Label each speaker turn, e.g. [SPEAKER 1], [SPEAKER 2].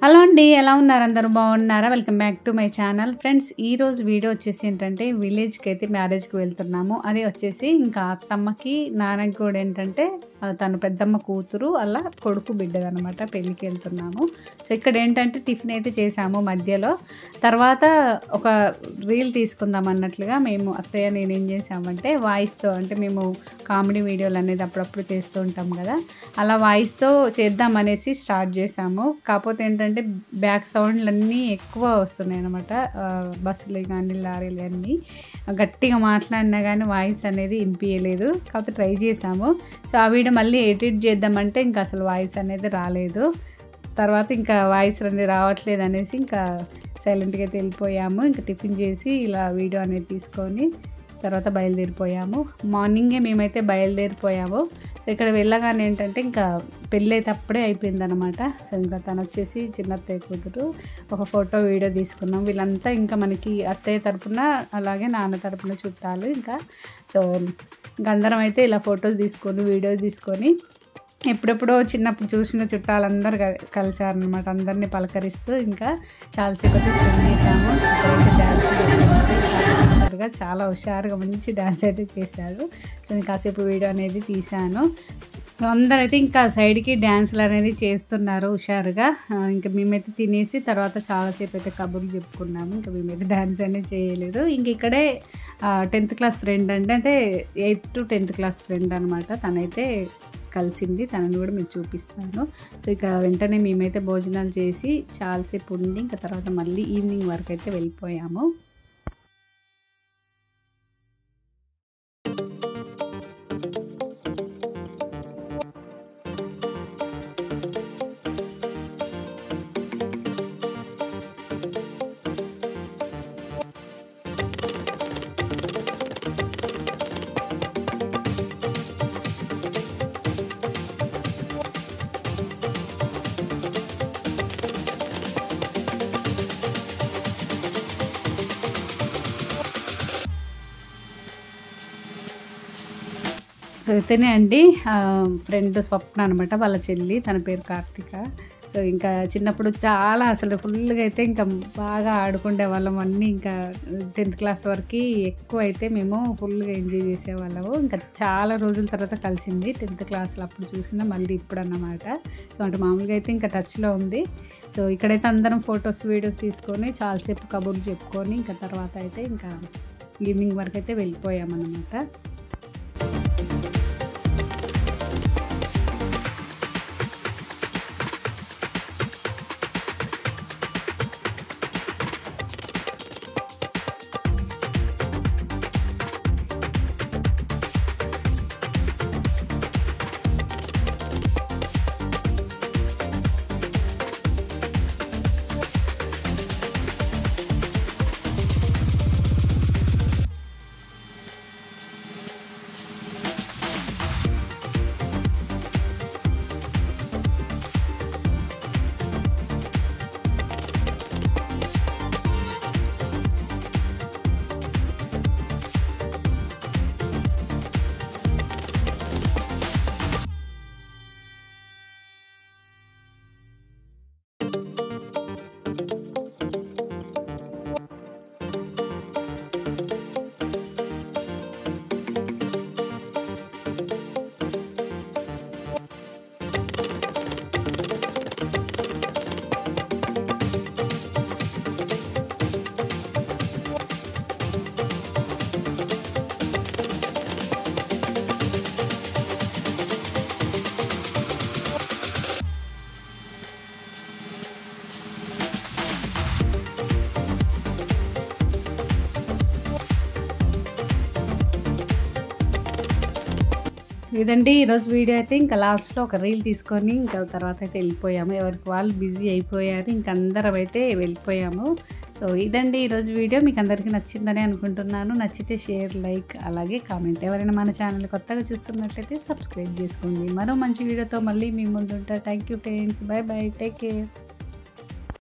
[SPEAKER 1] Hello అండి, ఎలా ఉన్నారు? అందరూ బాగున్నారా? Welcome back to my channel. Friends, ఈరోజు వీడియో వచ్చేసి ఏంటంటే విలేజ్కి అయితే మ్యారేజ్కి వెళ్తున్నాము. అది వచ్చేసి ఇంకా అత్తమ్మకి నాన్నకి కూడా ఏంటంటే తను పెద్దమ్మ కూతురు అలా కొడుకు బిడ్డదనమాట. పెళ్ళికి వెళ్తున్నాము. సో ఇక్కడ ఏంటంటే టిఫిన్ అయితే చేసాము మధ్యలో. తర్వాత ఒక రీల్ తీసుకుందాం అన్నట్లుగా మేము అత్తయ్య నేను ఏం చేసామంటే వాయిస్తో, అంటే మేము కామెడీ వీడియోలు అనేది అప్పుడప్పుడు చేస్తూ ఉంటాం కదా, అలా వాయిస్తో చేద్దాం అనేసి స్టార్ట్ చేసాము. కాకపోతే ఏంటంటే బ్యాక్ సౌండ్లు అన్నీ ఎక్కువ వస్తున్నాయి అనమాట. బస్సులు కానీ లారీలు అన్నీ గట్టిగా మాట్లాడినా కానీ వాయిస్ అనేది వినిపించలేదు. కాకపోతే ట్రై చేసాము. సో ఆ వీడియో మళ్ళీ ఎడిట్ చేద్దామంటే ఇంకా అసలు వాయిస్ అనేది రాలేదు. తర్వాత ఇంకా వాయిస్ అనేది రావట్లేదు అనేసి ఇంకా సైలెంట్గా అయితే వెళ్ళిపోయాము. ఇంకా టిఫిన్ చేసి ఇలా వీడియో అనేది తీసుకొని తర్వాత బయలుదేరిపోయాము. మార్నింగే మేమైతే బయలుదేరిపోయాము. సో ఇక్కడ వెళ్ళగానే ఏంటంటే ఇంకా పెళ్ళి అయితే అప్పుడే అయిపోయిందనమాట. సో ఇంకా తను వచ్చేసి చిన్న అత్తయ్య కూతురు ఒక ఫోటో వీడియో తీసుకున్నాం. వీళ్ళంతా ఇంకా మనకి అత్తయ్య తరపున అలాగే నాన్న తరపున చుట్టాలు. ఇంకా సో ఇంకా అందరం అయితే ఇలా ఫొటోస్ తీసుకొని వీడియోస్ తీసుకొని ఎప్పుడెప్పుడో చిన్నప్పుడు చూసిన చుట్టాలందరూ కలిసారనమాట. అందరినీ పలకరిస్తూ ఇంకా చాలాసేపు అయితే స్పెండ్ చేసాము. ఇక్కడైతే డ్యాన్స్ చేసారుగా, చాలా హుషారుగా మంచి డ్యాన్స్ అయితే చేశారు. సో నేను కాసేపు వీడియో అనేది తీశాను. సో అందరైతే ఇంకా సైడ్కి డ్యాన్సులు అనేది చేస్తున్నారు హుషారుగా. ఇంకా మేమైతే తినేసి తర్వాత చాలాసేపు అయితే కబుర్లు చెప్పుకున్నాము. ఇంకా మేమైతే డ్యాన్స్ అనేది చేయలేదు. ఇంక ఇక్కడే 10th క్లాస్ ఫ్రెండ్ అంటే 8th to 10th class friend అనమాట. తనైతే కలిసింది, తనని కూడా మీకు చూపిస్తాను. సో ఇక వెంటనే మేమైతే భోజనాలు చేసి చాలాసేపు ఉండి ఇంకా తర్వాత మళ్ళీ ఈవినింగ్ వరకు అయితే వెళ్ళిపోయాము. సో ఇతనే అండి ఫ్రెండ్ స్వప్న అనమాట, వాళ్ళ చెల్లి. తన పేరు కార్తిక. సో ఇంకా చిన్నప్పుడు చాలా అసలు ఫుల్గా అయితే ఇంకా బాగా ఆడుకునే వాళ్ళం అన్నీ. ఇంకా 10th క్లాస్ వరకు ఎక్కువ అయితే మేము ఫుల్గా ఎంజాయ్ చేసేవాళ్ళము. ఇంకా చాలా రోజుల తర్వాత కలిసింది 10th క్లాస్లో. అప్పుడు చూసినా మళ్ళీ ఇప్పుడు అన్నమాట. సో అంటే మామూలుగా అయితే ఇంకా టచ్లో ఉంది. సో ఇక్కడైతే అందరం ఫొటోస్ వీడియోస్ తీసుకొని చాలాసేపు కబుర్లు చెప్పుకొని ఇంకా తర్వాత అయితే ఇంకా ఈవినింగ్ వరకు అయితే వెళ్ళిపోయామన్నమాట. ఇదండి ఈరోజు వీడియో అయితే. ఇంకా లాస్ట్లో ఒక రీల్ తీసుకొని ఇంకా తర్వాత అయితే వెళ్ళిపోయాము. ఎవరికి వాళ్ళు బిజీ అయిపోయారు. ఇంక అందరం అయితే వెళ్ళిపోయాము. సో ఇదండి ఈరోజు వీడియో. మీకు అందరికీ నచ్చిందని అనుకుంటున్నాను. నచ్చితే షేర్, లైక్ అలాగే కామెంట్. ఎవరైనా మన ఛానల్ కొత్తగా చూస్తున్నట్లయితే సబ్స్క్రైబ్ చేసుకోండి. మరో మంచి వీడియోతో మళ్ళీ మీ ముందు ఉంటా. Thank you friends. By by. Take care.